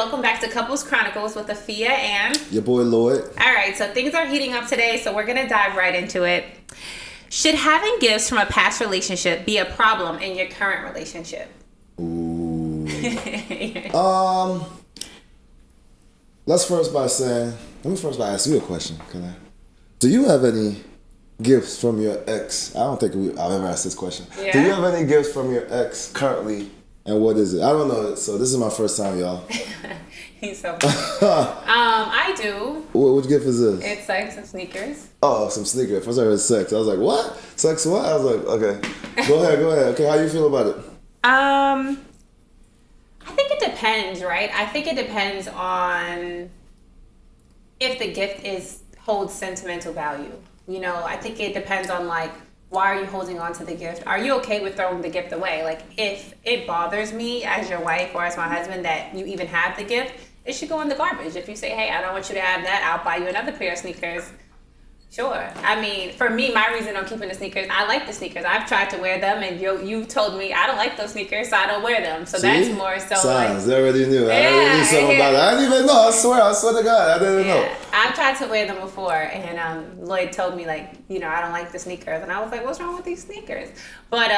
welcome back to Couples Chronicles with Afia and your boy Lloyd. All right, so things are heating up today, so we're going to dive right into it. Should having gifts from a past relationship be a problem in your current relationship? Ooh. Let me first ask you a question. Do you have any gifts from your ex? I don't think I've ever asked this question. Yeah. Do you have any gifts from your ex currently? And what is it? I don't know. So this is my first time, y'all. He's so funny. I do. Which gift is this? It's like some sneakers. Oh, some sneakers. First I heard sex. I was like, what? Sex what? I was like, okay. Go ahead. Okay, how you feel about it? I think it depends, right? I think it depends on if the gift holds sentimental value. You know, I think it depends on like, why are you holding on to the gift? Are you okay with throwing the gift away? Like, if it bothers me as your wife or as my husband that you even have the gift, it should go in the garbage. If you say, hey, I don't want you to have that, I'll buy you another pair of sneakers. Sure. I mean, for me, my reason on keeping the sneakers, I like the sneakers. I've tried to wear them, and you told me I don't like those sneakers, so I don't wear them. So that's more so signs. like... They already knew. I already knew something about it. I didn't even know. I swear to God, I didn't know. I've tried to wear them before, and Lloyd told me, like, you know, I don't like the sneakers. And I was like, what's wrong with these sneakers? But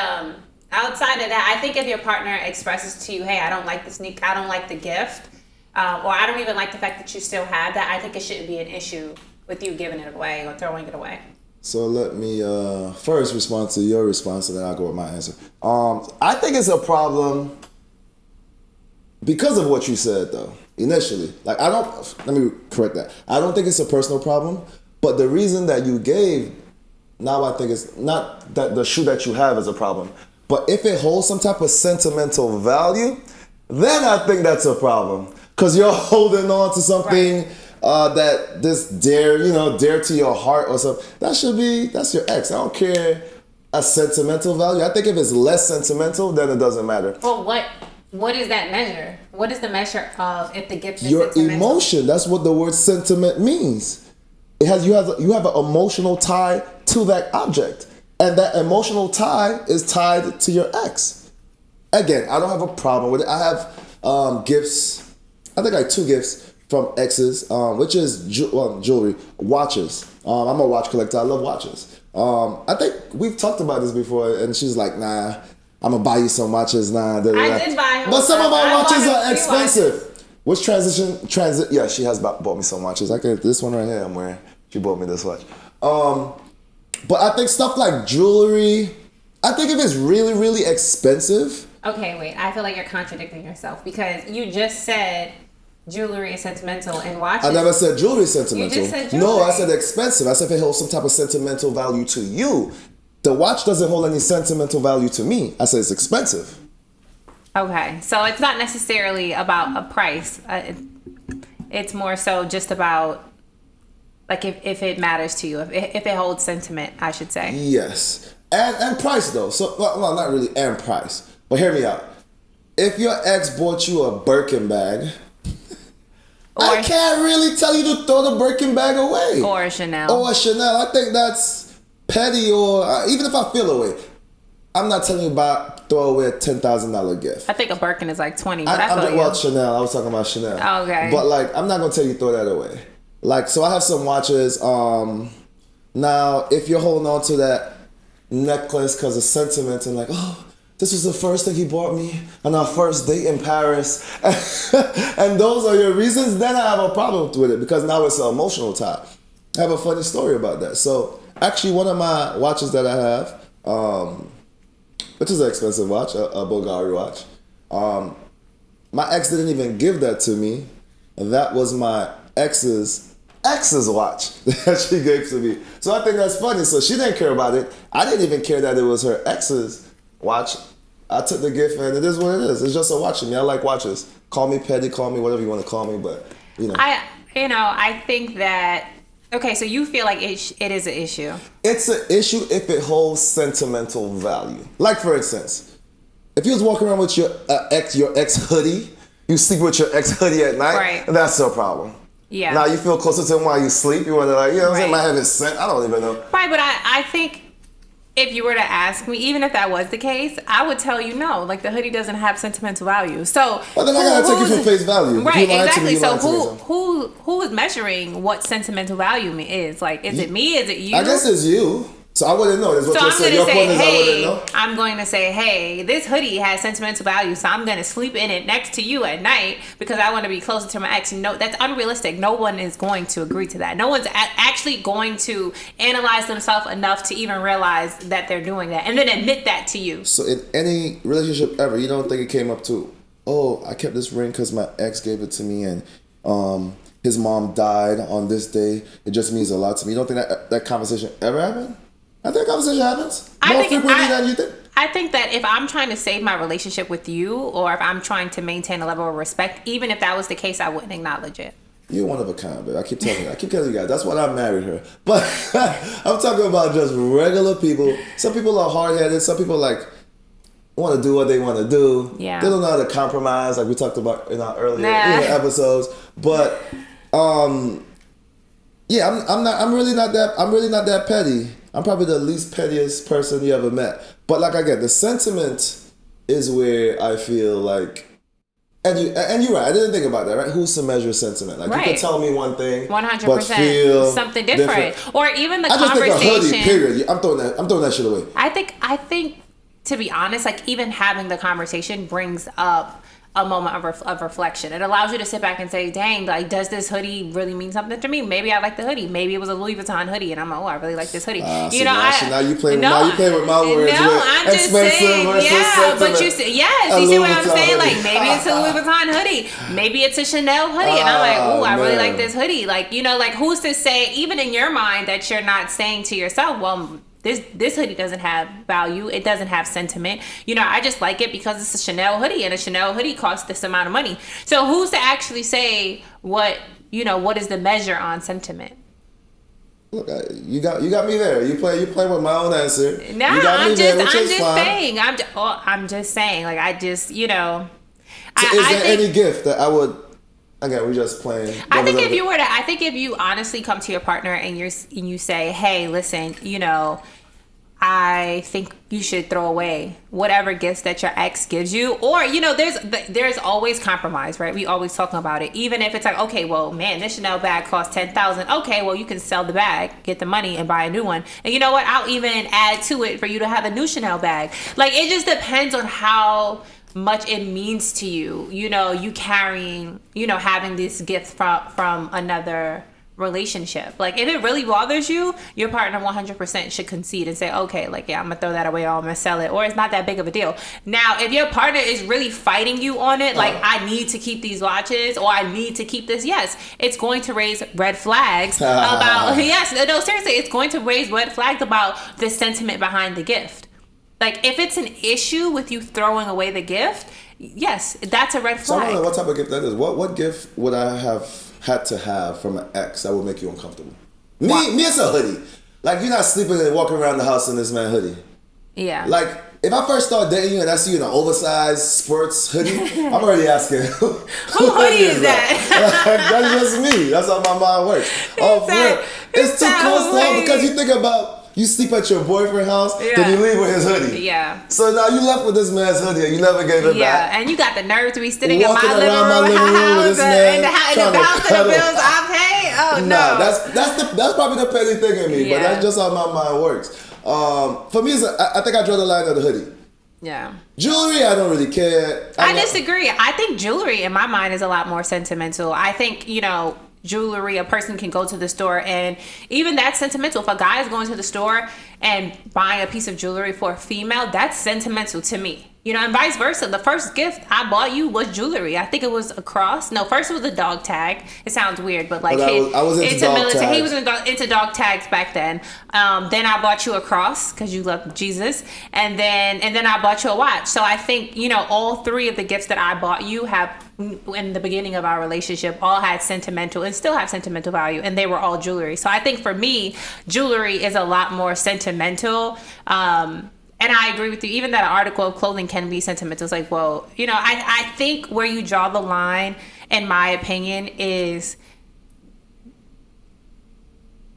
outside of that, I think if your partner expresses to you, hey, I don't like the sneaker, I don't like the gift, or I don't even like the fact that you still have that, I think it shouldn't be an issue with you giving it away or throwing it away. So let me first respond to your response, and then I'll go with my answer. I think it's a problem because of what you said, though, initially. Like, let me correct that. I don't think it's a personal problem, but the reason that you gave, now I think it's not that the shoe that you have is a problem, but if it holds some type of sentimental value, then I think that's a problem. Because you're holding on to something... Right. That this dear to your heart or something, that's your ex. I don't care a sentimental value. I think if it's less sentimental, then it doesn't matter. Well, what is that measure? What is the measure of if the gift is your sentimental? Emotion. That's what the word sentiment means. You have an emotional tie to that object, and that emotional tie is tied to your ex. Again, I don't have a problem with it. I have gifts. I think like 2 gifts from exes, which is jewelry, watches. I'm a watch collector. I love watches. I think we've talked about this before, and she's like, nah, I'm going to buy you some watches. Nah, I did buy her. But some of my watches are expensive. Which yeah, she has bought me some watches. This one right here I'm wearing. She bought me this watch. But I think stuff like jewelry, I think if it's really, really expensive. Okay, wait. I feel like you're contradicting yourself because you just said... jewelry is sentimental and watches. I never said jewelry is sentimental. You just said jewelry. No, I said expensive. I said if it holds some type of sentimental value to you. The watch doesn't hold any sentimental value to me. I said it's expensive. Okay, so it's not necessarily about a price. It's more so just about like if it matters to you, if it holds sentiment, I should say. Yes, and price though. So well, not really and price, but hear me out. If your ex bought you a Birkin bag. I can't really tell you to throw the Birkin bag away. Or a Chanel. I think that's petty, or even if I feel away, I'm not telling you about throw away a $10,000 gift. I think a Birkin is like 20, but Chanel. I was talking about Chanel. Oh, okay. But like, I'm not going to tell you throw that away. Like, so I have some watches. Now, if you're holding on to that necklace because of sentiment and like, oh, this was the first thing he bought me on our first date in Paris. And those are your reasons, then I have a problem with it because now it's an emotional tie. I have a funny story about that. So actually one of my watches that I have, which is an expensive watch, a Bulgari watch, my ex didn't even give that to me. And that was my ex's watch that she gave to me. So I think that's funny. So she didn't care about it. I didn't even care that it was her ex's watch. I took the gift and it is what it is. It's just a watch to me. I like watches. Call me petty, call me whatever you want to call me, but you know. I think that, okay, so you feel like it is an issue. It's an issue if it holds sentimental value. Like for instance, if you was walking around with your ex hoodie, you sleep with your ex hoodie at night, right. That's a problem. Yeah. Now you feel closer to him while you sleep. You want to like, you know what I'm saying? Might have his scent. I don't even know. Right, but I think if you were to ask me, even if that was the case, I would tell you no. Like, the hoodie doesn't have sentimental value. So, well, then I gotta take you for face value. Right, exactly. So who is measuring what sentimental value is? Like, is it me? Is it you? I guess it's you. So I wouldn't know. Is what so you're saying. Your point is I wouldn't know. I'm going to say, hey, this hoodie has sentimental value, so I'm going to sleep in it next to you at night because I want to be closer to my ex. No, that's unrealistic. No one is going to agree to that. No one's actually going to analyze themselves enough to even realize that they're doing that and then admit that to you. So in any relationship ever, you don't think it came up to, oh, I kept this ring because my ex gave it to me and his mom died on this day. It just means a lot to me. You don't think that conversation ever happened? I think conversation happens more frequently than you think. I think that if I'm trying to save my relationship with you, or if I'm trying to maintain a level of respect, even if that was the case, I wouldn't acknowledge it. You're one of a kind, babe. I keep telling you guys. That's why I married her. But I'm talking about just regular people. Some people are hard-headed. Some people want to do what they want to do. Yeah. They don't know how to compromise, like we talked about in our earlier episodes. But yeah, I'm really not that petty. I'm probably the least pettiest person you ever met. But like again, the sentiment is where I feel like, and you're right. I didn't think about that. Right? Who's to measure sentiment? Like, right. You can tell me one thing, 100%, but feel something different. Or even the I just conversation. think a hoodie. Period. I'm throwing that shit away. I think to be honest, like even having the conversation brings up a moment of reflection. It allows you to sit back and say, dang, like, does this hoodie really mean something to me? Maybe I like the hoodie. Maybe it was a Louis Vuitton hoodie and I'm like, oh, I really like this hoodie. Now you play with my words. No, I'm just saying, but you see what I'm saying? Like, maybe it's a Louis Vuitton hoodie. Maybe it's a Chanel hoodie. And I'm like, oh, I really like this hoodie. Like, like who's to say, even in your mind, that you're not saying to yourself, well, this hoodie doesn't have value. It doesn't have sentiment. I just like it because it's a Chanel hoodie, and a Chanel hoodie costs this amount of money. So who's to actually say what is the measure on sentiment? Look, you got me there. You play with my own answer. No, I'm just saying. I'm just saying. Like is there any gift that I would? Again, we're just playing. I think if you honestly come to your partner and you say, hey, listen, I think you should throw away whatever gifts that your ex gives you, or there's always compromise, right? We always talking about it, even if it's like, okay, well, man, this Chanel bag costs $10,000. Okay, well, you can sell the bag, get the money, and buy a new one. And you know what? I'll even add to it for you to have a new Chanel bag. Like, it just depends on how much it means to you, you carrying, having this gift from another relationship. Like, if it really bothers you, your partner 100% should concede and say, okay, like, yeah, I'm gonna throw that away, or I'm gonna sell it, or it's not that big of a deal. Now, if your partner is really fighting you on it, like, I need to keep these watches, or I need to keep this, yes, it's going to raise red flags about, seriously, it's going to raise red flags about the sentiment behind the gift. Like, if it's an issue with you throwing away the gift, yes, that's a red flag. So I don't know what type of gift that is. What gift would I have had to have from an ex that would make you uncomfortable? Me, it's a hoodie. Like, you're not sleeping and walking around the house in this man hoodie. Yeah. Like, if I first start dating you and I see you in an oversized sports hoodie, I'm already asking, who hoodie is that? That's just me. That's how my mind works. It's too close to home, because you think about, you sleep at your boyfriend's house, then you leave with his hoodie. Yeah. So now you left with this man's hoodie and you never gave it back. Yeah, and you got the nerve to be sitting in my living room with this man in the house of the bills I pay. Oh, no. That's probably the petty thing in me, but that's just how my mind works. For me, I think I draw the line at the hoodie. Yeah. Jewelry, I don't really care. I disagree. I think jewelry in my mind is a lot more sentimental. I think, jewelry, a person can go to the store, and even that's sentimental. If a guy is going to the store and buying a piece of jewelry for a female, that's sentimental to me. And vice versa. The first gift I bought you was jewelry. I think it was a cross. No, first it was a dog tag. It sounds weird, but like, I was into dog tags. He was into dog tags back then. Then I bought you a cross because you love Jesus, and then I bought you a watch. So I think all three of the gifts that I bought you have, in the beginning of our relationship, all had sentimental and still have sentimental value, and they were all jewelry. So I think for me, jewelry is a lot more sentimental. And I agree with you, even that an article of clothing can be sentimental. It's like, well, I think where you draw the line, in my opinion, is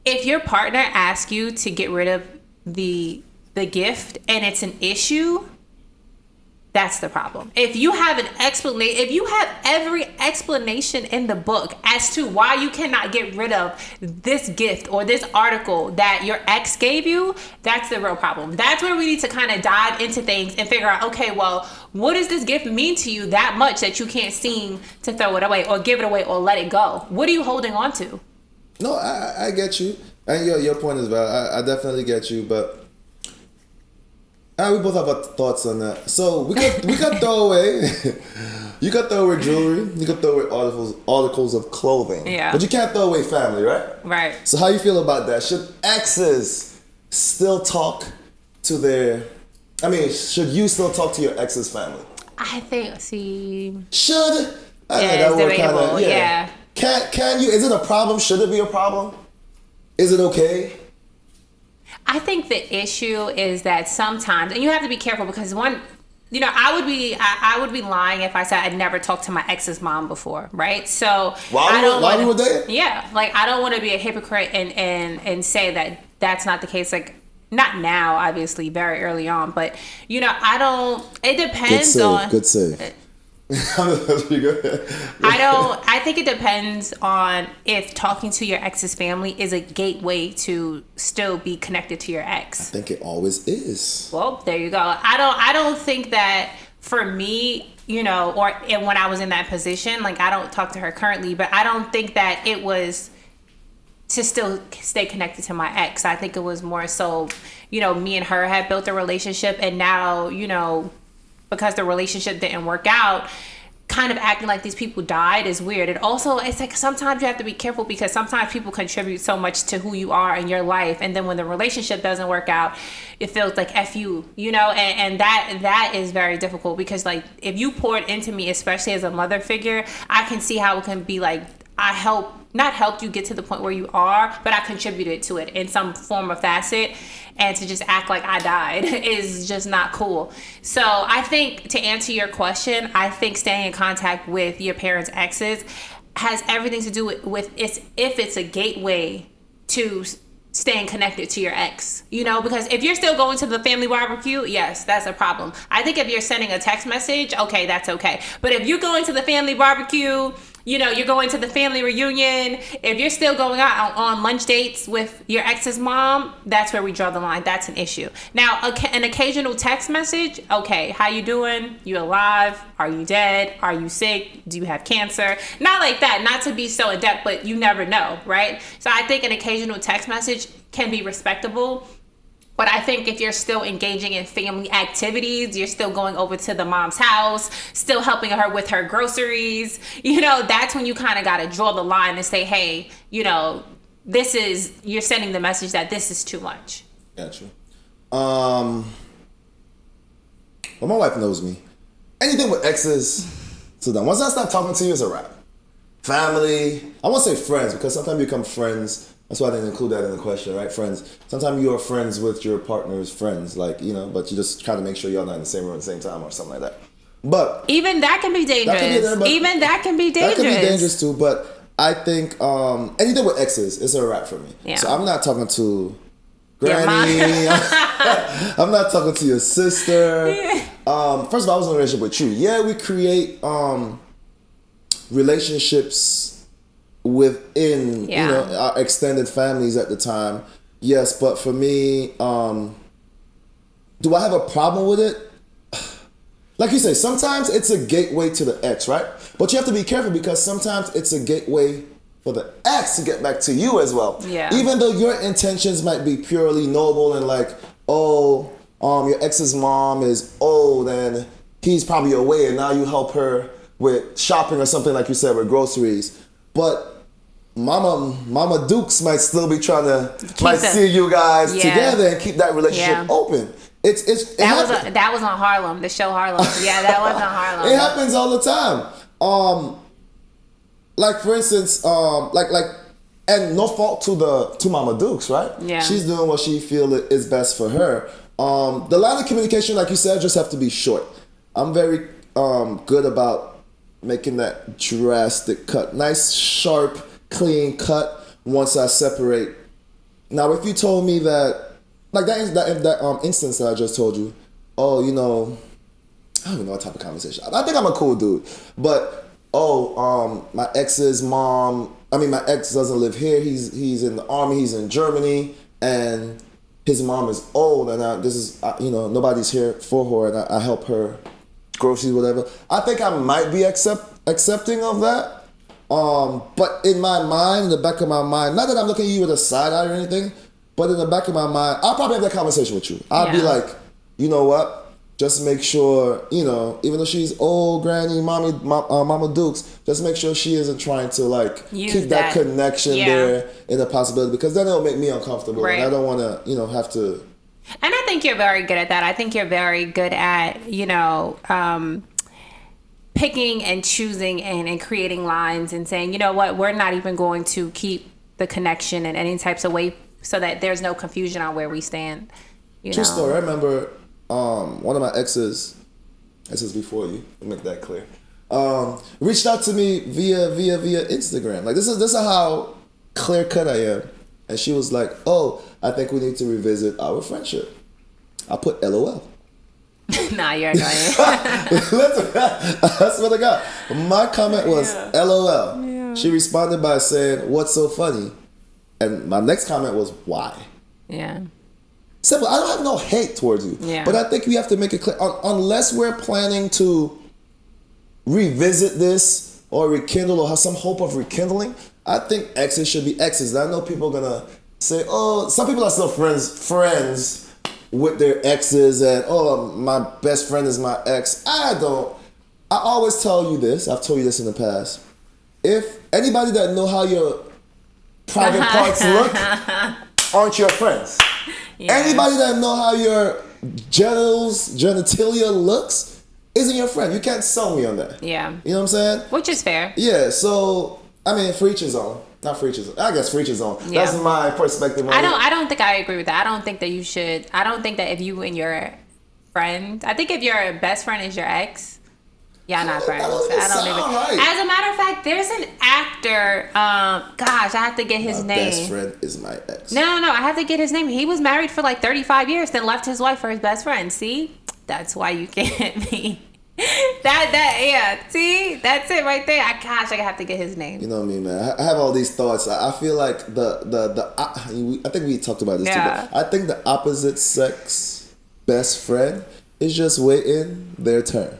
if your partner asks you to get rid of the the gift and it's an issue, that's the problem. If you have an explanation, if you have every explanation in the book as to why you cannot get rid of this gift or this article that your ex gave you, that's the real problem. That's where we need to kind of dive into things and figure out, okay, well, what does this gift mean to you that much that you can't seem to throw it away or give it away or let it go? What are you holding on to? No, I get you. And your point is valid. I definitely get you, but we both have our thoughts on that. So we could throw away. You could throw away jewelry. You could throw away articles of clothing. Yeah. But you can't throw away family, right? Right. So how you feel about that? Should exes still talk to their? I mean, should you still talk to your ex's family? I think. See. Should. It's debatable. Yeah. Can you? Is it a problem? Should it be a problem? Is it okay? I think the issue is that sometimes, and you have to be careful because one, I would be lying if I said I'd never talked to my ex's mom before, right? So while we were there? Yeah, like I don't want to be a hypocrite and say that that's not the case. Like not now, obviously, very early on, but I don't. It depends on. Good save. That's pretty good. I think it depends on if talking to your ex's family is a gateway to still be connected to your ex. I think it always is. Well, there you go. I don't think that for me, when I was in that position, like I don't talk to her currently, but I don't think that it was to still stay connected to my ex. I think it was more so, me and her had built a relationship and now, because the relationship didn't work out, kind of acting like these people died is weird. And also, it's like sometimes you have to be careful because sometimes people contribute so much to who you are in your life. And then when the relationship doesn't work out, it feels like F you, and that is very difficult because like if you poured into me, especially as a mother figure, I can see how it can be like, not helped you get to the point where you are, but I contributed to it in some form or facet. And to just act like I died is just not cool. So I think to answer your question, I think staying in contact with your parents' exes has everything to do with if it's a gateway to staying connected to your ex, because if you're still going to the family barbecue, yes, that's a problem. I think if you're sending a text message, okay, that's okay. But if you're going to the family barbecue, you're going to the family reunion, if you're still going out on lunch dates with your ex's mom, that's where we draw the line. That's an issue. Now, an occasional text message, okay, how you doing? You alive? Are you dead? Are you sick? Do you have cancer? Not like that, not to be so in depth, but you never know, right? So I think an occasional text message can be respectable. But I think if you're still engaging in family activities, you're still going over to the mom's house, still helping her with her groceries, that's when you kind of got to draw the line and say, hey, you're sending the message that this is too much. Gotcha. Well, my wife knows me. Anything with exes, so then once I start talking to you, it's a wrap. Family, I won't say friends because sometimes you become friends. That's why I didn't include that in the question, right? Friends. Sometimes you are friends with your partner's friends, but you just try to make sure y'all not in the same room at the same time or something like that. But even that can be dangerous. That can be dangerous too. But I think anything with exes is a wrap for me. Yeah. So I'm not talking to Granny. I'm not talking to your sister. First of all, I was in a relationship with you. Yeah, we create relationships within our extended families at the time. Yes, but for me, do I have a problem with it? Like you say, sometimes it's a gateway to the ex, right? But you have to be careful because sometimes it's a gateway for the ex to get back to you as well. Yeah. Even though your intentions might be purely noble and like, your ex's mom is old and he's probably away and now you help her with shopping or something like you said with groceries. But Mama Dukes might still be trying to see you guys together and keep that relationship open. That was on Harlem, the show Harlem. Yeah, that was on Harlem. It happens all the time. Like for instance, and no fault to Mama Dukes, right? Yeah. She's doing what she feel is best for her. The line of communication, like you said, just have to be short. I'm very good about making that drastic cut. Nice, sharp, clean cut once I separate. Now, if you told me that like that instance that I just told you. Oh, I don't even know what type of conversation. I think I'm a cool dude, but my ex's mom. I mean, my ex doesn't live here. He's in the army. He's in Germany, and his mom is old, and nobody's here for her, and I help her groceries, whatever. I think I might be accepting of that. But in my mind, in the back of my mind, not that I'm looking at you with a side eye or anything, but in the back of my mind, I'll probably have that conversation with you. I'll be like, you know what? Just make sure, even though she's old, granny, Mama Dukes, just make sure she isn't trying to keep that connection there in the possibility, because then it'll make me uncomfortable, right. And I don't want to, have to. And I think you're very good at that. I think you're very good at, picking and choosing and creating lines and saying, you know what, we're not even going to keep the connection in any types of way so that there's no confusion on where we stand. True story. I remember one of my exes before you, to make that clear, reached out to me via Instagram. Like this is how clear cut I am. And she was like, "Oh, I think we need to revisit our friendship." I put LOL. Nah, you're annoying. That's what I got. My comment was LOL. Yeah. She responded by saying, "What's so funny?" And my next comment was, "Why?" Yeah. Simple. I don't have no hate towards you. Yeah. But I think we have to make it clear. Unless we're planning to revisit this or rekindle or have some hope of rekindling, I think exes should be exes. And I know people are going to say, oh, some people are still friends with their exes, and my best friend is my ex. I always tell you this. I've told you this in the past. If anybody that know how your private parts look aren't your friends. Yeah. Anybody that know how your genitalia looks isn't your friend. You can't sell me on that. Yeah. You know what I'm saying? Which is fair. Yeah, so, I mean, for each his own. Not for each his own. I guess for each his own. Yeah. That's my perspective on it. I don't think I agree with that. I don't think that you should. I don't think that if you and your friend, I think if your best friend is your ex, y'all not friends. I don't even. Right. As a matter of fact, there's an actor. Gosh, I have to get his name. My best friend is my ex. No, I have to get his name. He was married for like 35 years, then left his wife for his best friend. See, that's why you can't be. See, that's it right there. I have to get his name. You know what I mean, man. I have all these thoughts. I feel like I think we talked about this too. But I think the opposite sex best friend is just waiting their turn.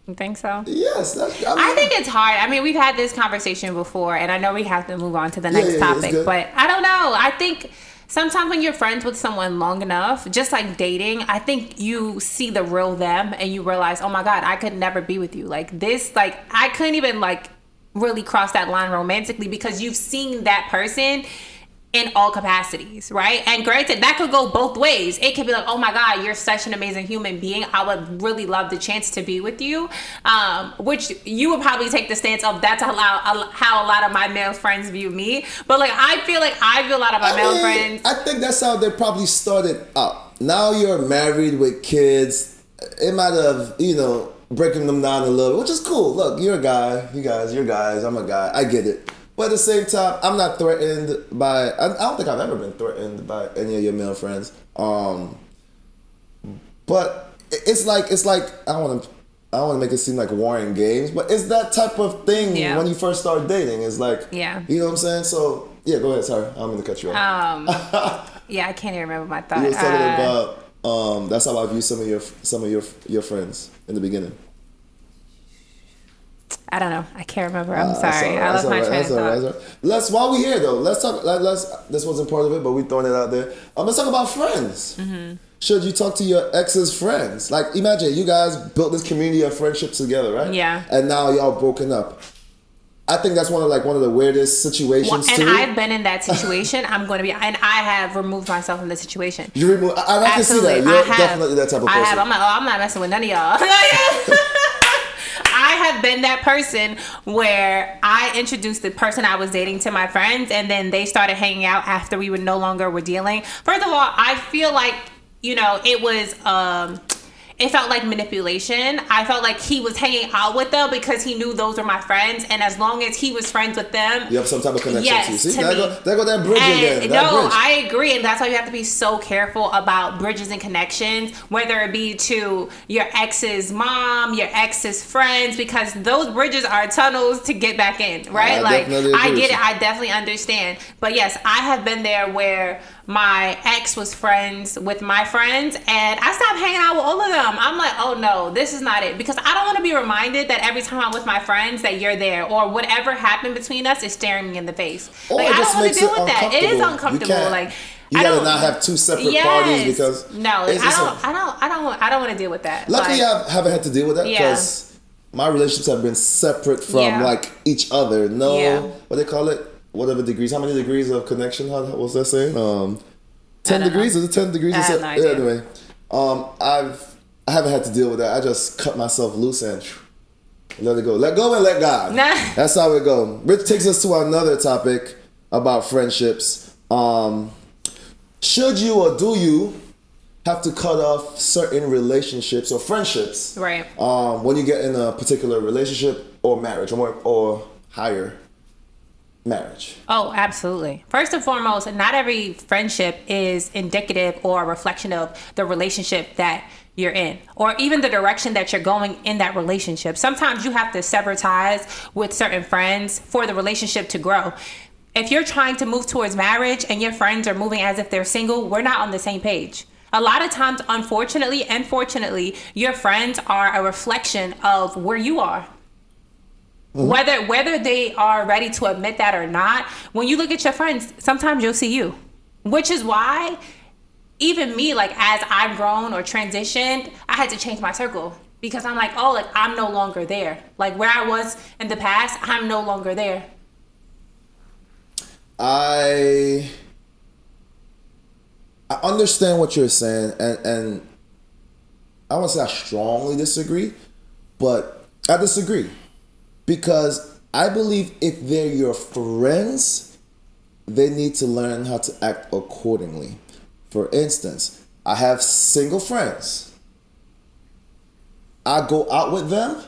You think so? Yes. I think it's hard. I mean, we've had this conversation before, and I know we have to move on to the next topic. But I don't know. I think sometimes when you're friends with someone long enough, just like dating, I think you see the real them and you realize, oh my God, I could never be with you. Like this, like I couldn't even like really cross that line romantically, because you've seen that person in all capacities, right? And granted, that could go both ways. It could be like, oh my God, you're such an amazing human being. I would really love the chance to be with you. Which you would probably take the stance of that's how a lot of my male friends view me. But like, I feel a lot of my male friends. I think that's how they probably started out. Now you're married with kids. It might have, breaking them down a little bit, which is cool. Look, you're a guy. You're guys. I'm a guy. I get it. But at the same time, I'm not threatened by. I don't think I've ever been threatened by any of your male friends. But it's like I don't want to make it seem like warring games, but it's that type of thing when you first start dating. It's like, you know what I'm saying? So go ahead. Sorry, I'm gonna cut you off. I can't even remember my thought. You were talking about that's how I view some of your friends in the beginning. I don't know. I can't remember. I'm sorry. I lost my train of thought. While we're here though, let's talk. This wasn't part of it, but we're throwing it out there. Let's talk about friends. Mm-hmm. Should you talk to your ex's friends? Like, imagine you guys built this community of friendships together, right? Yeah. And now y'all broken up. I think that's one of the weirdest situations too. And I've been in that situation. And I have removed myself from the situation. You remove? I can see that. You're definitely that type of person. I have. I'm not messing with none of y'all. I have been that person where I introduced the person I was dating to my friends, and then they started hanging out after we were no longer dealing. First of all, I feel like, it it felt like manipulation. I felt like he was hanging out with them because he knew those were my friends, and as long as he was friends with them, you have some type of connection yes, to you. See, to there go that bridge again. No, Bridge. I agree, and that's why you have to be so careful about bridges and connections, whether it be to your ex's mom, your ex's friends, because those bridges are tunnels to get back in, right? I get it. I definitely understand. But yes, I have been there where my ex was friends with my friends, and I stopped hanging out with all of them. I'm like, oh no, this is not it, because I don't want to be reminded that every time I'm with my friends that you're there, or whatever happened between us is staring me in the face. Or like, I don't want to deal with that. It is uncomfortable. Like, you gotta not have two separate parties because no, like, I don't want to deal with that. Luckily, I haven't had to deal with that because my relationships have been separate from like each other. What they call it? Whatever degrees. How many degrees of connection? What's that saying? 10 degrees? Is it 10 degrees? I have no idea. Anyway, I haven't had to deal with that. I just cut myself loose and let it go. Let go and let God. That's how it go. Which takes us to another topic about friendships. Should you or do you have to cut off certain relationships or friendships, right? When you get in a particular relationship or marriage or higher marriage? Oh, absolutely. First and foremost, not every friendship is indicative or a reflection of the relationship that you're in, or even the direction that you're going in that relationship. Sometimes you have to sever ties with certain friends for the relationship to grow. If you're trying to move towards marriage and your friends are moving as if they're single, we're not on the same page. A lot of times, unfortunately and fortunately, your friends are a reflection of where you are. Whether they are ready to admit that or not, when you look at your friends, sometimes you'll see you. Which is why even me, like, as I've grown or transitioned, I had to change my circle. Because I'm like, oh, like, I'm no longer there. Like, where I was in the past, I'm no longer there. I understand what you're saying, and I won't say I strongly disagree, but I disagree. Because I believe if they're your friends, they need to learn how to act accordingly. For instance, I have single friends. I go out with them.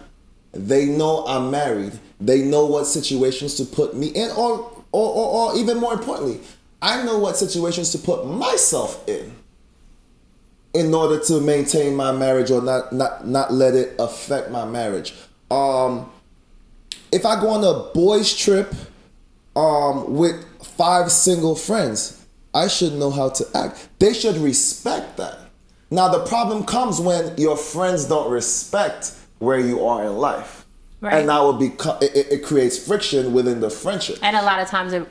They know I'm married. They know what situations to put me in, or even more importantly, I know what situations to put myself in order to maintain my marriage or not let it affect my marriage. If I go on a boys trip with 5 single friends, I should know how to act. They should respect that. Now, the problem comes when your friends don't respect where you are in life. Right. And now it creates friction within the friendship. And a lot of times it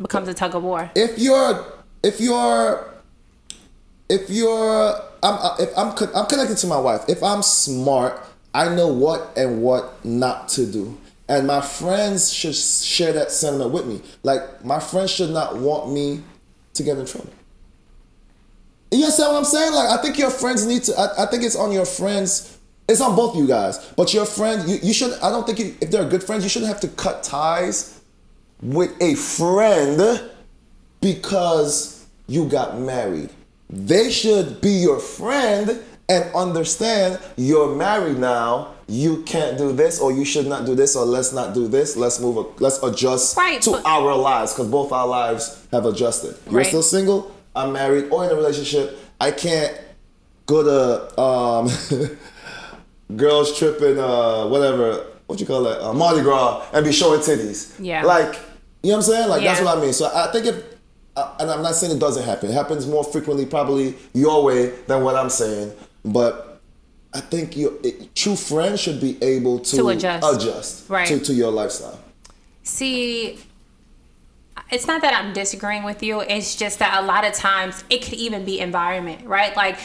becomes a tug of war. If I'm connected to my wife. If I'm smart, I know what and what not to do. And my friends should share that sentiment with me. Like, my friends should not want me to get in trouble. You understand what I'm saying? Like, I think your friends need to, I think it's on your friends, it's on both you guys. But your friend, you should, I don't think if they're good friends, you shouldn't have to cut ties with a friend because you got married. They should be your friend and understand you're married now. You can't do this, or you should not do this, or let's not do this. Let's adjust to our lives, because both our lives have adjusted. You're still single, I'm married, or in a relationship. I can't go to girls trip in whatever, what you call that, Mardi Gras, and be showing titties. Yeah. Like, you know what I'm saying? Like, that's what I mean. So I think and I'm not saying it doesn't happen. It happens more frequently, probably your way, than what I'm saying. But I think true friends should be able to adjust to your lifestyle. See, it's not that I'm disagreeing with you. It's just that a lot of times it could even be environment, right? Like,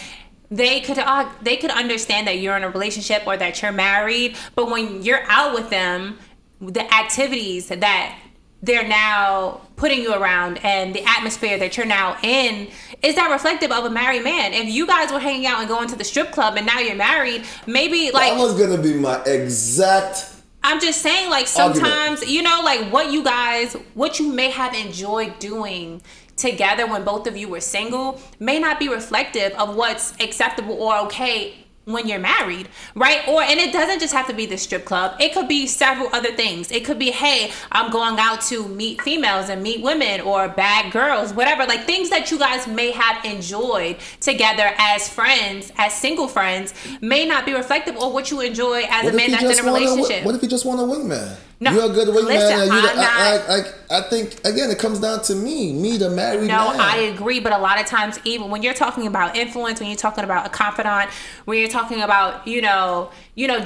they could understand that you're in a relationship or that you're married, but when you're out with them, the activities that they're now putting you around and the atmosphere that you're now in, is that reflective of a married man? If you guys were hanging out and going to the strip club and now you're married, maybe like... That was going to be my exact... I'm just saying, like, sometimes, argument. You know, like what you may have enjoyed doing together when both of you were single may not be reflective of what's acceptable or okay when you're married, right? And it doesn't just have to be the strip club. It could be several other things. It could be, hey, I'm going out to meet females and meet women or bad girls, whatever. Like things that you guys may have enjoyed together as friends, as single friends, may not be reflective of what you enjoy as a man that's in a relationship. What if you just want a wingman? No, you're a good wingman. listen, I think, again, it comes down to me the married man. No, I agree. But a lot of times, even when you're talking about influence, when you're talking about a confidant, when you're talking about,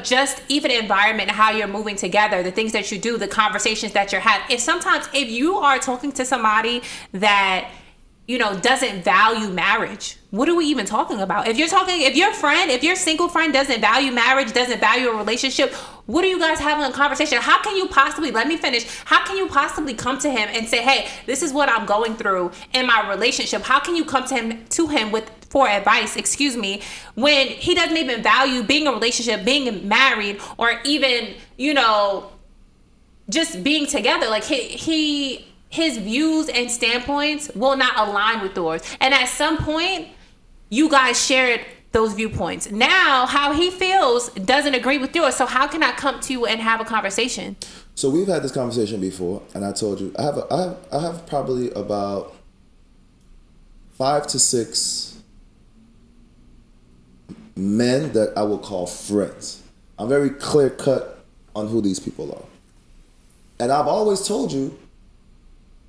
just even environment and how you're moving together, the things that you do, the conversations that you're having. If you are talking to somebody that, doesn't value marriage, what are we even talking about? If your single friend doesn't value marriage, doesn't value a relationship, what are you guys having a conversation? How can you possibly, let me finish, how can you possibly come to him and say, hey, this is what I'm going through in my relationship? How can you come to him for advice, when he doesn't even value being in a relationship, being married, or even, just being together? Like his views and standpoints will not align with yours. And at some point, you guys shared those viewpoints. Now, how he feels doesn't agree with yours. So how can I come to you and have a conversation? So we've had this conversation before, and I told you I have probably about 5 to 6 men that I will call friends. I'm very clear cut on who these people are. And I've always told you,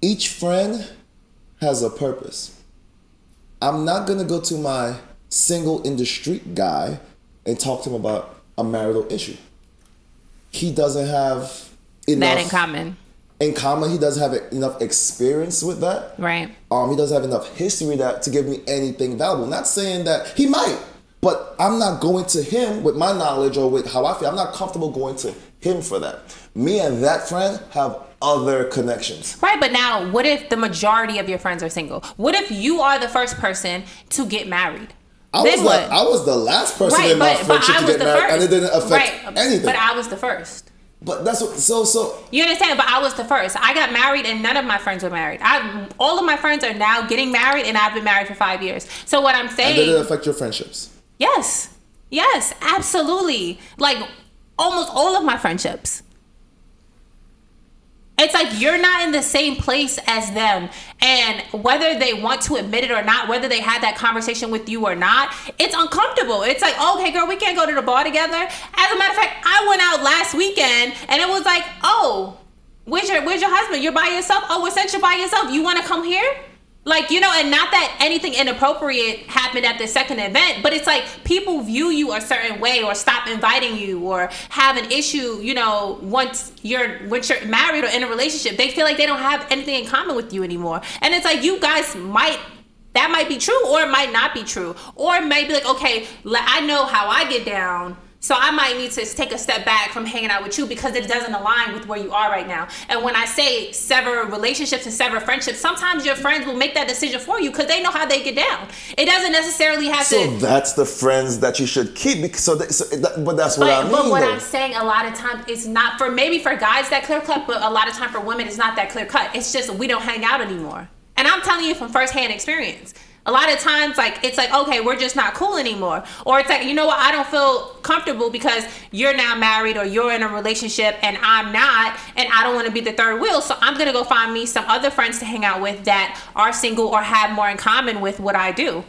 each friend has a purpose. I'm not going to go to my single in the street guy and talk to him about a marital issue. He doesn't have enough that in common. He doesn't have enough experience with that. Right. He doesn't have enough history to give me anything valuable. Not saying that he might, but I'm not going to him with my knowledge or with how I feel. I'm not comfortable going to him for that. Me and that friend have other connections. Right, but now what if the majority of your friends are single? What if you are the first person to get married? I was the last person in my friendship to get married, and it didn't affect anything. But I was the first. But that's what. So you understand? But I was the first. I got married, and none of my friends were married. All of my friends are now getting married, and I've been married for 5 years. So what I'm saying? And did it affect your friendships? Yes, absolutely. Like almost all of my friendships. It's like you're not in the same place as them, and whether they want to admit it or not, whether they had that conversation with you or not, it's uncomfortable. It's like, okay, girl, we can't go to the bar together. As a matter of fact, I went out last weekend, and it was like, oh, where's your husband? You're by yourself? Oh, since you're by yourself, you want to come here? Like, and not that anything inappropriate happened at the second event, but it's like people view you a certain way or stop inviting you or have an issue, once you're married or in a relationship. They feel like they don't have anything in common with you anymore. And it's like you guys that might be true or it might not be true. Or it might be like, okay, I know how I get down, so I might need to take a step back from hanging out with you because it doesn't align with where you are right now. And when I say sever relationships and sever friendships, sometimes your friends will make that decision for you because they know how they get down. It doesn't necessarily have to. So that's the friends that you should keep. But that's what I mean. But what I'm saying, a lot of times it's not for guys that clear cut, but a lot of time for women it's not that clear cut. It's just we don't hang out anymore. And I'm telling you from firsthand experience. A lot of times, it's like, okay, we're just not cool anymore. Or it's like, you know what, I don't feel comfortable because you're now married or you're in a relationship and I'm not, and I don't want to be the third wheel. So I'm going to go find me some other friends to hang out with that are single or have more in common with what I do.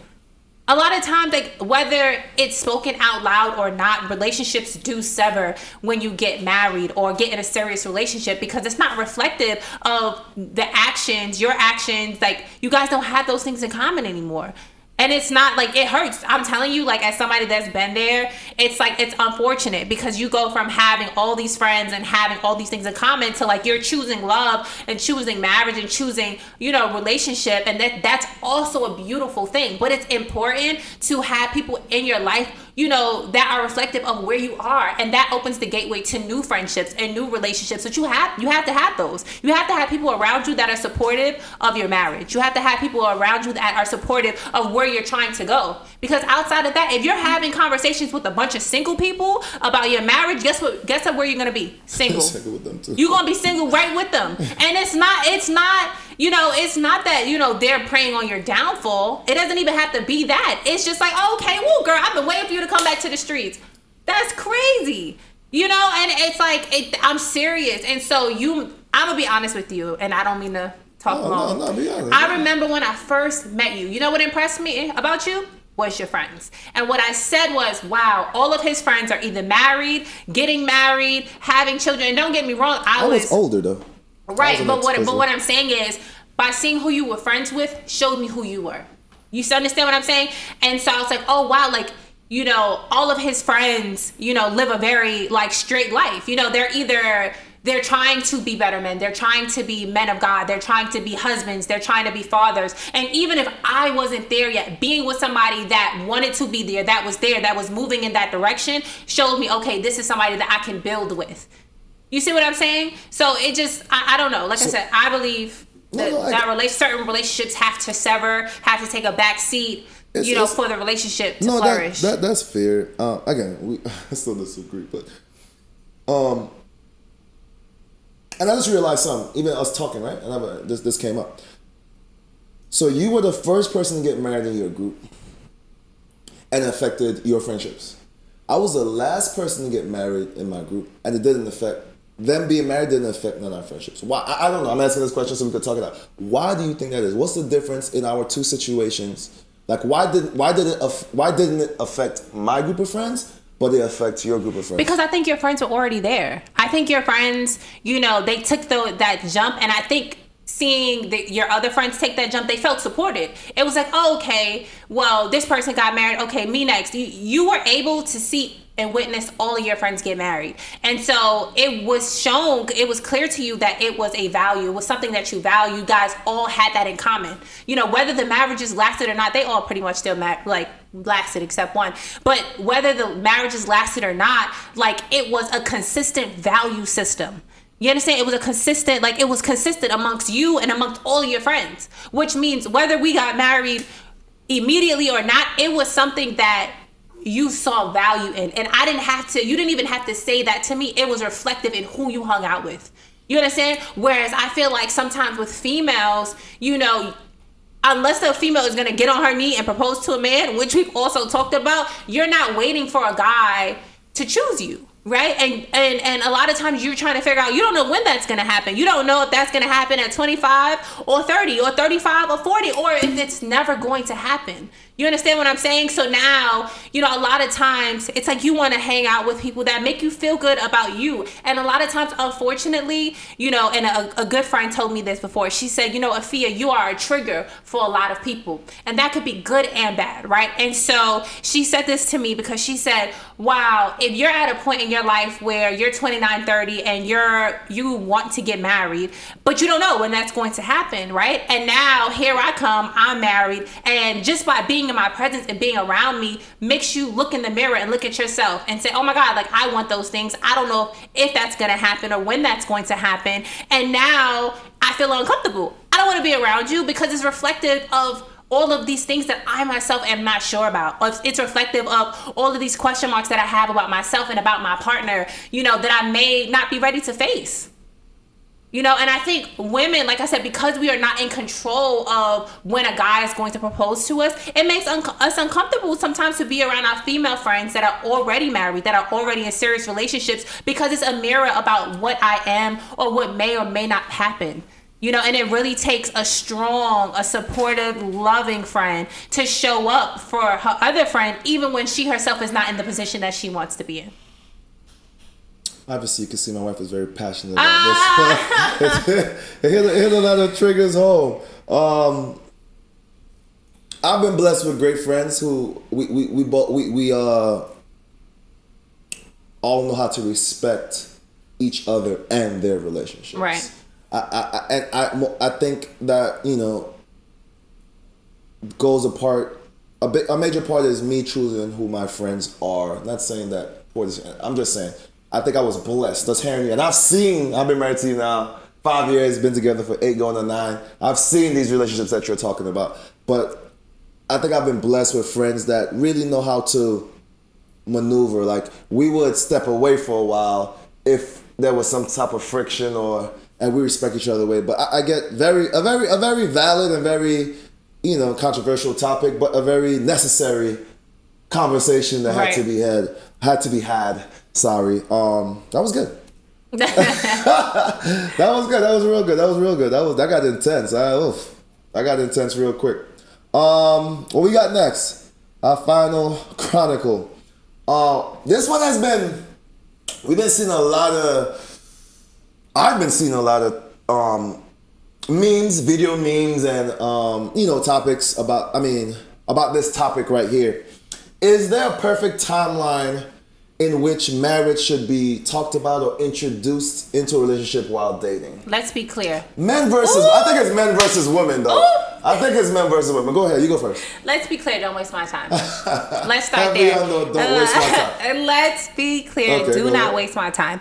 A lot of times, whether it's spoken out loud or not, relationships do sever when you get married or get in a serious relationship because it's not reflective of your actions. You guys don't have those things in common anymore. And it's not it hurts. I'm telling you, as somebody that's been there, it's unfortunate because you go from having all these friends and having all these things in common to you're choosing love and choosing marriage and choosing, relationship. And that's also a beautiful thing. But it's important to have people in your life, that are reflective of where you are. And that opens the gateway to new friendships and new relationships. But you have to have those. You have to have people around you that are supportive of your marriage. You have to have people around you that are supportive of where you're trying to go. Because outside of that, if you're having conversations with a bunch of single people about your marriage, guess what where you're gonna be? Single. Single with them too. You're gonna be single right with them. And it's not You know, it's not that, you know, they're preying on your downfall. It doesn't even have to be that. It's just like, oh, okay, well, girl, I've been waiting for you to come back to the streets. That's crazy. You know, and it's like, I'm serious. And so I'm going to be honest with you, and I don't mean to talk long. No, be honest. I remember when I first met you, you know what impressed me about you? Was your friends. And what I said was, wow, all of his friends are either married, getting married, having children. And don't get me wrong, I was older though. Right, but what I'm saying is, by seeing who you were friends with, showed me who you were. You understand what I'm saying? And so I was like, oh wow, like, you know, all of his friends, you know, live a very like straight life. You know, they're trying to be better men. They're trying to be men of God. They're trying to be husbands. They're trying to be fathers. And even if I wasn't there yet, being with somebody that wanted to be there, that was moving in that direction, showed me, okay, this is somebody that I can build with. You see what I'm saying? So it just, I don't know. Like I said, I believe that certain relationships have to sever, have to take a back seat, for the relationship to flourish. That's fair. Again, I still disagree, but and I just realized something. Even us talking, right? And this came up. So you were the first person to get married in your group, and it affected your friendships. I was the last person to get married in my group, and it didn't affect. Them being married didn't affect none of our friendships. Why? I don't know. I'm asking this question so we could talk it out. Why do you think that is? What's the difference in our two situations? Like, why didn't it affect my group of friends, but it affects your group of friends? Because I think your friends were already there. I think your friends, they took that jump, and I think seeing your other friends take that jump, they felt supported. It was like, oh, okay, well, this person got married. Okay, me next. You were able to see and witness all of your friends get married. And so it was clear to you that it was a value, it was something that you value. You guys all had that in common. Whether the marriages lasted or not, they all pretty much still lasted except one. But whether the marriages lasted or not, it was a consistent value system. You understand? It was consistent amongst you and amongst all of your friends, which means whether we got married immediately or not, it was something that you saw value in. And you didn't even have to say that to me. It was reflective in who you hung out with. You understand? Whereas I feel like sometimes with females, unless the female is going to get on her knee and propose to a man, which we've also talked about, you're not waiting for a guy to choose you. Right? And a lot of times you're trying to figure out, you don't know when that's going to happen. You don't know if that's going to happen at 25 or 30 or 35 or 40, or if it's never going to happen. You understand what I'm saying? So now, a lot of times it's like you want to hang out with people that make you feel good about you. And a lot of times, unfortunately, and a good friend told me this before. She said, Afia, you are a trigger for a lot of people. And that could be good and bad, right? And so she said this to me because she said, wow, if you're at a point in your life where you're 29, 30 and you want to get married, but you don't know when that's going to happen, right? And now here I come, I'm married, and just by being in my presence and being around me makes you look in the mirror and look at yourself and say, oh my God, I want those things. I don't know if that's going to happen or when that's going to happen. And now I feel uncomfortable. I don't want to be around you because it's reflective of all of these things that I myself am not sure about. It's reflective of all of these question marks that I have about myself and about my partner, that I may not be ready to face. And I think women, like I said, because we are not in control of when a guy is going to propose to us, it makes us uncomfortable sometimes to be around our female friends that are already married, that are already in serious relationships, because it's a mirror about what I am or what may or may not happen. And it really takes a strong, a supportive, loving friend to show up for her other friend, even when she herself is not in the position that she wants to be in. Obviously, you can see my wife is very passionate about this. It hit a lot of triggers home. I've been blessed with great friends who we all know how to respect each other and their relationships. Right. I think that goes apart. A major part is me choosing who my friends are. Not saying that I'm just saying I think I was blessed just hearing you. And I've been married to you now 5 years, been together for 8 going on 9. I've seen these relationships that you're talking about. But I think I've been blessed with friends that really know how to maneuver. We would step away for a while if there was some type of friction or and we respect each other way. But I get a very valid and very, controversial topic, but a very necessary conversation that Right. had to be had. Sorry. That was good. That was good. That was real good. That got intense. I got intense real quick. What we got next? Our final chronicle. This one we've been seeing a lot of, I've been seeing a lot of memes, video memes, and topics about this topic right here. Is there a perfect timeline in which marriage should be talked about or introduced into a relationship while dating? Let's be clear. I think it's men versus women, though. I think it's men versus women. Go ahead, you go first. Let's be clear, don't waste my time. Let's start Heavy there. on the don't waste my time. Let's be clear, Okay, do go not ahead. waste my time.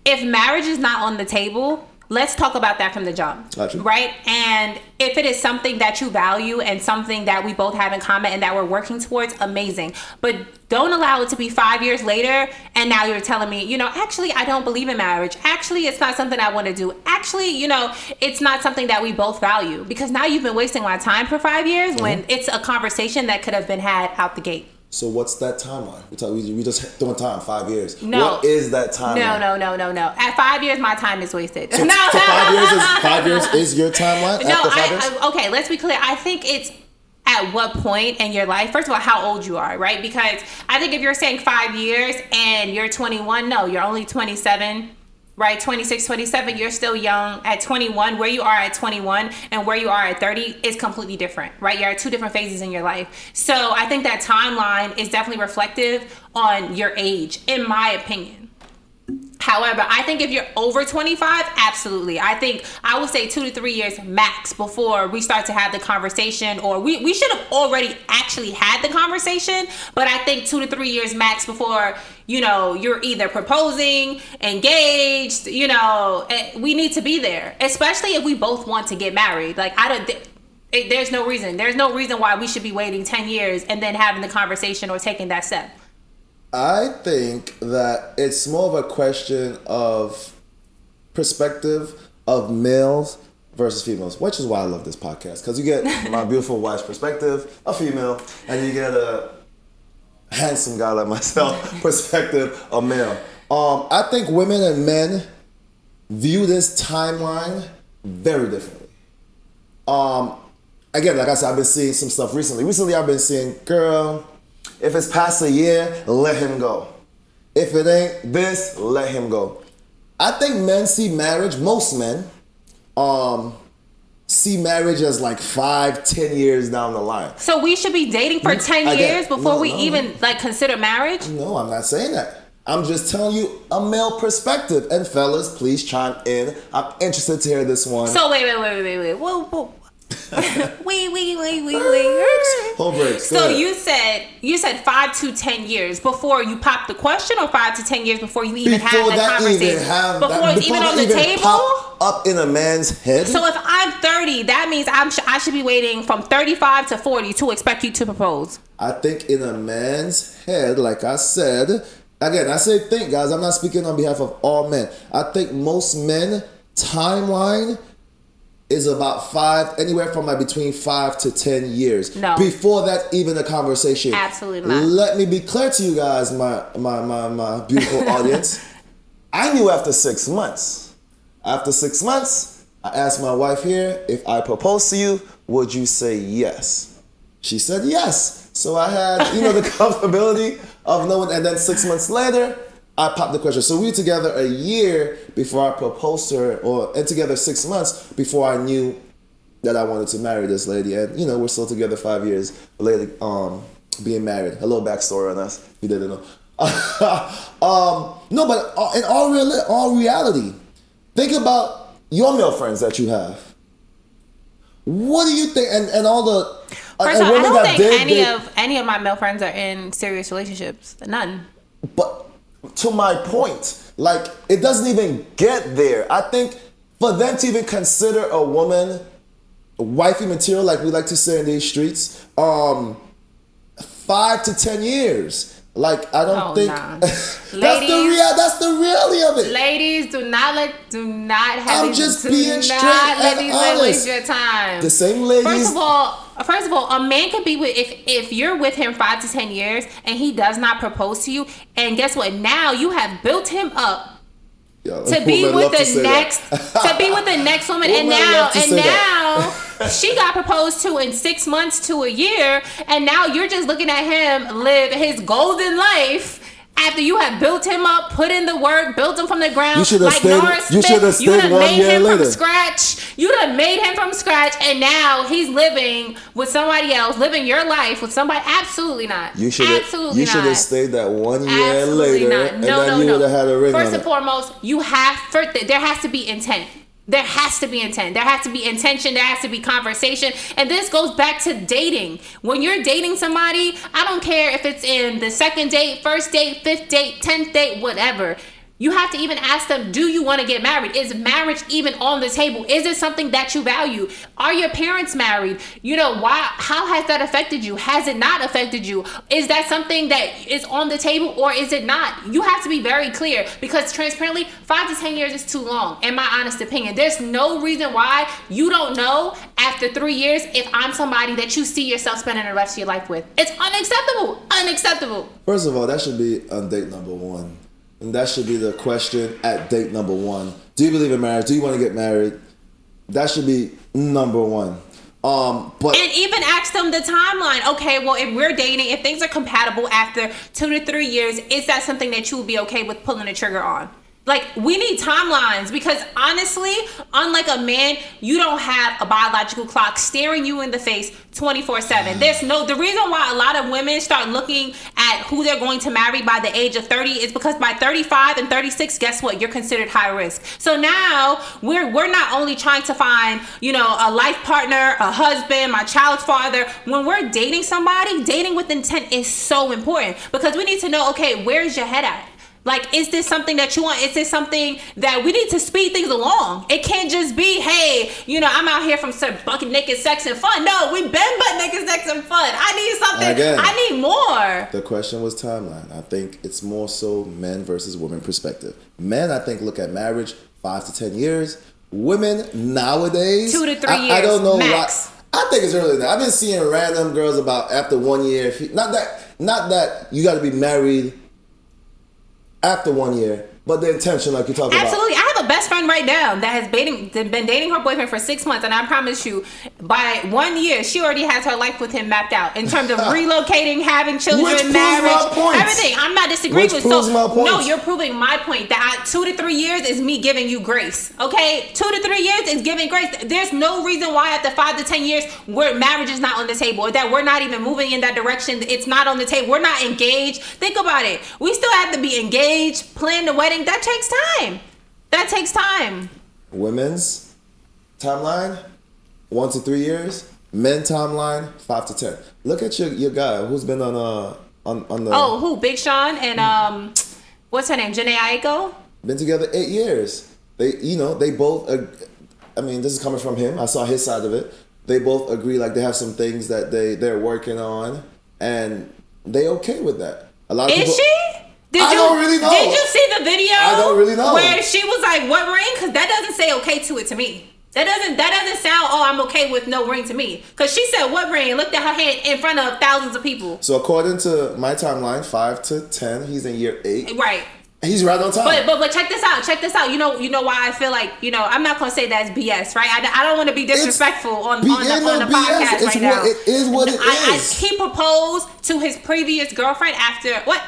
If marriage is not on the table, let's talk about that from the jump. Gotcha. Right? And if it is something that you value and something that we both have in common and that we're working towards, amazing. But don't allow it to be 5 years later and now you're telling me, actually, I don't believe in marriage. Actually, it's not something I want to do. Actually, it's not something that we both value. Because now you've been wasting my time for 5 years when it's a conversation that could have been had out the gate. So what's that timeline? We just throwing time, 5 years. No. What is that timeline? No. At 5 years, my time is wasted. So, No. so 5 years is your timeline after 5 years? Okay, let's be clear. I think it's at what point in your life, first of all, how old you are, right? Because I think if you're saying 5 years and you're 21, no, you're only 27, right? 26, 27, you're still young. At 21, where you are at 21 and where you are at 30 is completely different, right? You're at two different phases in your life. So I think that timeline is definitely reflective on your age, in my opinion. However, I think if you're over 25, absolutely. I would say 2 to 3 years max before we start to have the conversation, or we should have already actually had the conversation, but I think 2 to 3 years max before, you're either proposing, engaged, we need to be there, especially if we both want to get married. Like, there's no reason why we should be waiting 10 years and then having the conversation or taking that step. I think that it's more of a question of perspective of males versus females, which is why I love this podcast, because you get my beautiful wife's perspective, a female, and you get a handsome guy like myself perspective, a male. I think women and men view this timeline very differently. Again, like I said, I've been seeing some stuff recently. Recently, I've been seeing, girl, if it's past a year, let him go. If it ain't this, let him go. I think men see marriage, most men, see marriage as like 5-10 years down the line. So we should be dating for 10 years before we even consider marriage? No, I'm not saying that. I'm just telling you a male perspective. And fellas, please chime in. I'm interested to hear this one. So wait. Whoa. wait. Whole break. So you said 5 to 10 years before you pop the question, or 5 to 10 years before you even have that conversation? Before it's even on the table? Pop up in a man's head? So if I'm 30, that means I should be waiting from 35 to 40 to expect you to propose. I think in a man's head, like I said, again, I say think, guys. I'm not speaking on behalf of all men. I think most men timeline is about anywhere from between 5 to 10 years. No. Before that, even a conversation. Absolutely not. Let me be clear to you guys, my beautiful audience. I knew after 6 months. After 6 months, I asked my wife here, if I proposed to you, would you say yes? She said yes. So I had, the comfortability of knowing, and then 6 months later, I popped the question. So we were together a year before I proposed to her, and together 6 months before I knew that I wanted to marry this lady. And, we're still together 5 years later, being married. A little backstory on us, if you didn't know. No, but in all reality, think about your male friends that you have. What do you think? And all the First of all, I don't think any of my male friends are in serious relationships. None. But to my point, it doesn't even get there. I think for them to even consider a woman wifey material, like we like to say in these streets, 5 to 10 years. Like, I don't Oh, think nah. that's Ladies- that's the reality of it. Ladies, do not have I'm these, just do being not straight let and these men waste honest. your time. The same ladies. First of all, a man can be with if you're with him 5 to 10 years and he does not propose to you, and guess what? Now you have built him up to be with the next woman, and now she got proposed to in 6 months to a year, and now you're just looking at him live his golden life. After you have built him up, put in the work, built him from the ground, You should have like stayed. Norris You should have Smith, you stayed done 1 made year him later. from scratch. You done made him from scratch, and now he's living with somebody else, living your life with somebody. Absolutely not. You should have stayed that 1 year Absolutely later, not. and then you would have had a ring First on and it. foremost, there has to be intent. There has to be intent. There has to be intention. There has to be conversation. And this goes back to dating. When you're dating somebody, I don't care if it's in the second date, first date, fifth date, 10th date, whatever. You have to even ask them, do you want to get married? Is marriage even on the table? Is it something that you value? Are your parents married? How has that affected you? Has it not affected you? Is that something that is on the table, or is it not? You have to be very clear, because transparently, 5 to 10 years is too long, in my honest opinion. There's no reason why you don't know after 3 years if I'm somebody that you see yourself spending the rest of your life with. It's unacceptable. Unacceptable. First of all, that should be on date number 1. And that should be the question at date number 1. Do you believe in marriage? Do you want to get married? That should be number 1. And even ask them the timeline. Okay, well, if we're dating, if things are compatible after 2 to 3 years, is that something that you would be okay with pulling the trigger on? Like, we need timelines, because honestly, unlike a man, you don't have a biological clock staring you in the face 24/7. The reason why a lot of women start looking at who they're going to marry by the age of 30 is because by 35 and 36, guess what? You're considered high risk. So now we're not only trying to find, a life partner, a husband, my child's father. When we're dating somebody, dating with intent is so important, because we need to know, okay, where's your head at? Like, is this something that you want? Is this something that we need to speed things along? It can't just be, hey, I'm out here from bucket naked sex and fun. No, we've been butt naked sex and fun. I need something. Again, I need more. The question was timeline. I think it's more so men versus women perspective. Men, I think, look at marriage 5 to 10 years. Women nowadays, 2 to 3 years. I don't know max. why. I think it's earlier than that. I've been seeing random girls about after 1 year. Not that you got to be married after 1 year, but the intention, like you talked about. Absolutely. I have a best friend right now that has been dating her boyfriend for 6 months, and I promise you, by 1 year, she already has her life with him mapped out in terms of relocating, having children, Which proves marriage, my point. everything. I'm not disagreeing with. Proves my point. No, you're proving my point that 2 to 3 years is me giving you grace. Okay, 2 to 3 years is giving grace. There's no reason why after 5 to 10 years, where marriage is not on the table, or that we're not even moving in that direction. It's not on the table. We're not engaged. Think about it. We still have to be engaged, plan the wedding. That takes time. That takes time. Women's timeline, 1 to 3 years. Men timeline, 5 to 10. Look at your guy who's been on the. Oh, who? Big Sean and what's her name? Janae Aiko. Been together 8 years. They both. I mean, this is coming from him. I saw his side of it. They both agree, like they have some things that they're working on, and they okay with that. A lot of people. Is she? I don't really know. Did you see the video? I don't really know. Where she was like, "What ring?" Because that doesn't say okay to it to me. That doesn't sound, oh, I'm okay with no ring to me. Because she said, "What ring?" and looked at her hand in front of thousands of people. So according to my timeline, 5 to 10, he's in year 8. Right. He's right on time. But check this out. Check this out. You know why I feel like, I'm not gonna say that's BS, right? I don't want to be disrespectful on the podcast right now. It is what it is. He proposed to his previous girlfriend after what?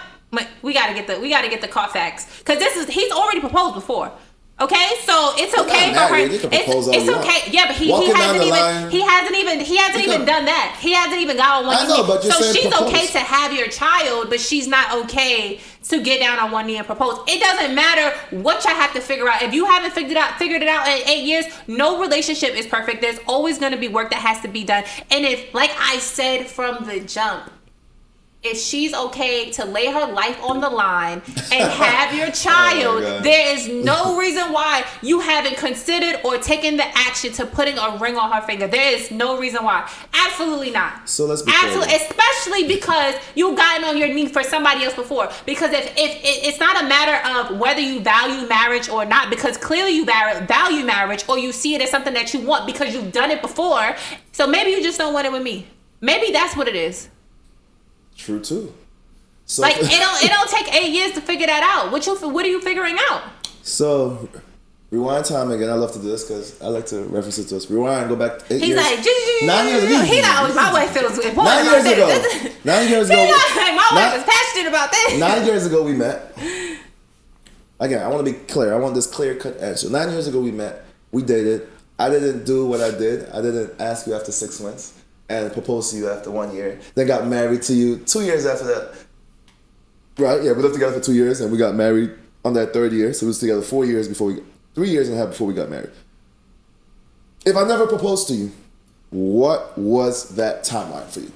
We gotta get the Carfax, because he's already proposed before. Okay, so it's okay for her. It's okay. Yeah, but he hasn't even done that. He hasn't even got on one knee. I know, but you're saying she's propose. okay to have your child, but she's not okay to get down on one knee and propose. It doesn't matter what y'all have to figure out. If you haven't figured it out in 8 years, no relationship is perfect. There's always going to be work that has to be done. And if, like I said from the jump, if she's okay to lay her life on the line and have your child, there is no reason why you haven't considered or taken the action to putting a ring on her finger. There is no reason why. Absolutely not. So let's be absolutely, especially because you've gotten on your knee for somebody else before. Because if it's not a matter of whether you value marriage or not, because clearly you value marriage, or you see it as something that you want because you've done it before. So maybe you just don't want it with me. Maybe that's what it is. True too. So like it don't take 8 years to figure that out. What are you figuring out? So rewind time again. I love to do this because I like to reference it to us. Rewind, go back 8 He's years. like, 9 years ago. He not. My wife feels important. 9 years ago. 9 years ago. My wife is passionate about that. 9 years ago we met. Again, I want to be clear. I want this clear-cut answer. 9 years ago we met. We dated. I didn't do what I did. I didn't ask you after 6 months and propose to you after 1 year. Then got married to you 2 years after that. Right? Yeah, we lived together for 2 years and we got married on that third year. So we was together 4 years before 3 years and a half before we got married. If I never proposed to you, what was that timeline for you?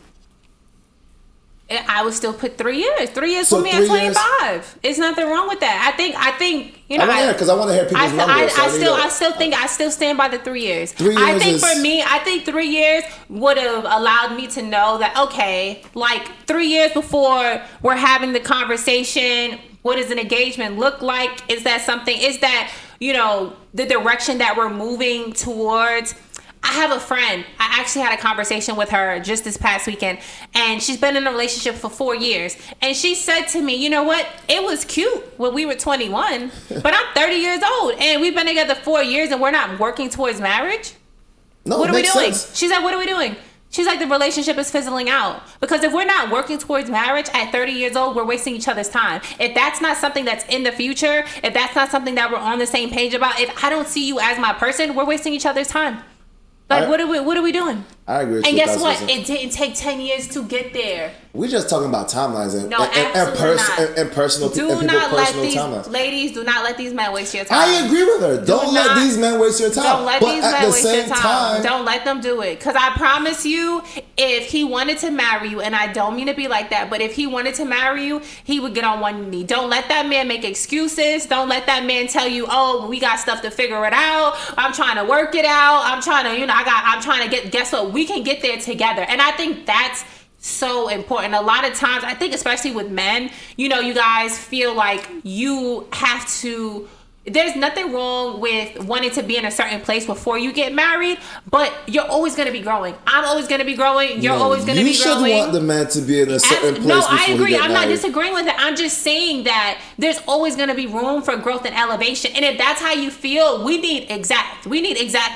I would still put 3 years. 3 years So for me at 25. It's nothing wrong with that. I think you know. Because I want to hear people's numbers. I still stand by the 3 years. 3 years I think for me, 3 years would have allowed me to know that, okay, like 3 years before we're having the conversation, what does an engagement look like? Is that something? Is that, you know, the direction that we're moving towards? I have a friend. I actually had a conversation with her just this past weekend, and she's been in a relationship for 4 years. And she said to me, you know what? It was cute when we were 21, but I'm 30 years old, and we've been together 4 years, and we're not working towards marriage. No, what are we doing? Sense. She's like, what are we doing? She's like, the relationship is fizzling out. Because if we're not working towards marriage at 30 years old, we're wasting each other's time. If that's not something that's in the future, if that's not something that we're on the same page about, if I don't see you as my person, we're wasting each other's time. Like, what are we doing? I agree with and you. And guess what? It didn't take 10 years to get there. We're just talking about timelines and personal timelines. Ladies, do not let these men waste your time. I agree with her. Don't let these men waste your time. Don't let these men waste your time. Don't let them do it. Because I promise you, if he wanted to marry you, and I don't mean to be like that, but if he wanted to marry you, he would get on one knee. Don't let that man make excuses. Don't let that man tell you, oh, we got stuff to figure it out. I'm trying to work it out. I'm trying to guess what? We can get there together. And I think that's so important. A lot of times, I think especially with men, you know, you guys feel like you have to, there's nothing wrong with wanting to be in a certain place before you get married, but you're always going to be growing. I'm always going to be growing. You're always going to be growing. You should want the man to be in a certain place. No, I agree. I'm not disagreeing with it. I'm just saying that there's always going to be room for growth and elevation. And if that's how you feel, we need exact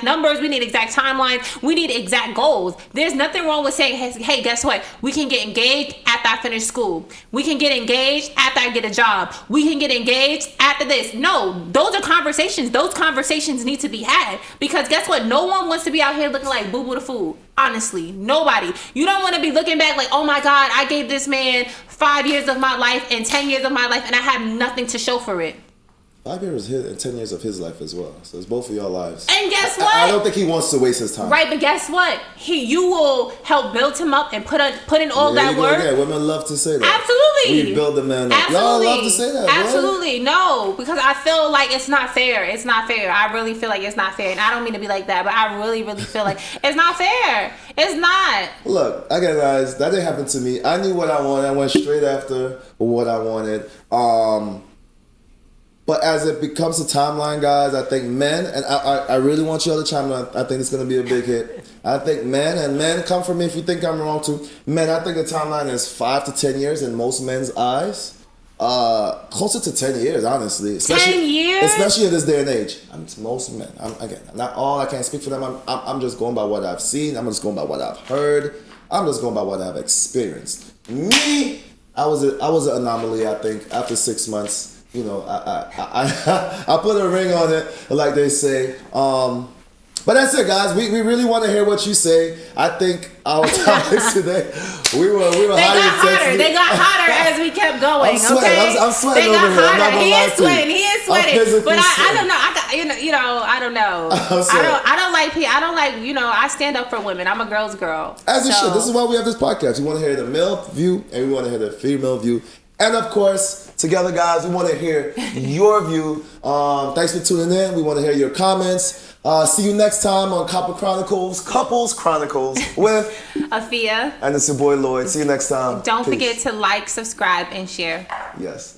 numbers. We need exact timelines. We need exact goals. There's nothing wrong with saying, hey, guess what? We can get engaged after I finish school. We can get engaged after I get a job. We can get engaged after this. No, those are conversations. Those conversations need to be had, because guess what? No one wants to be out here looking like boo-boo the fool. Honestly, nobody. You don't want to be looking back like, oh my God, I gave this man 5 years of my life and 10 years of my life, and I have nothing to show for it. 5 years and 10 years of his life as well. So it's both of your lives. And guess what? I don't think he wants to waste his time. Right, but guess what? You will help build him up and put in all that work. Yeah, women love to say that. Absolutely. We build the man up. Y'all love to say that. Absolutely. No, because I feel like it's not fair. It's not fair. I really feel like it's not fair. And I don't mean to be like that, but I really, really feel like it's not fair. It's not. Look, again, guys, that didn't happen to me. I knew what I wanted. I went straight after what I wanted. But as it becomes a timeline, guys, I think men, and I really want you all to chime in. I think it's going to be a big hit. I think men come for me if you think I'm wrong too. Men, I think the timeline is 5 to 10 years in most men's eyes. Closer to 10 years, honestly. 10 years? Especially in this day and age. Most men. Again, not all. I can't speak for them. I'm just going by what I've seen. I'm just going by what I've heard. I'm just going by what I've experienced. Me, I was an anomaly, I think, after 6 months. You know, I put a ring on it, like they say. But that's it, guys. We really want to hear what you say. I think our topics today, we were highly. They got hotter as we kept going. I'm sweating. I'm sweating over here. I'm not gonna lie to you. He is sweating. But I don't know. I don't know. I don't like I don't like, I stand up for women. I'm a girl's girl. As you should. This is why we have this podcast. We want to hear the male view and we want to hear the female view. And of course, together, guys, we want to hear your view. Thanks for tuning in. We want to hear your comments. See you next time on Couples Chronicles with Afia. And it's your boy Lloyd. See you next time. Don't Peace. forget to like, subscribe, and share. Yes.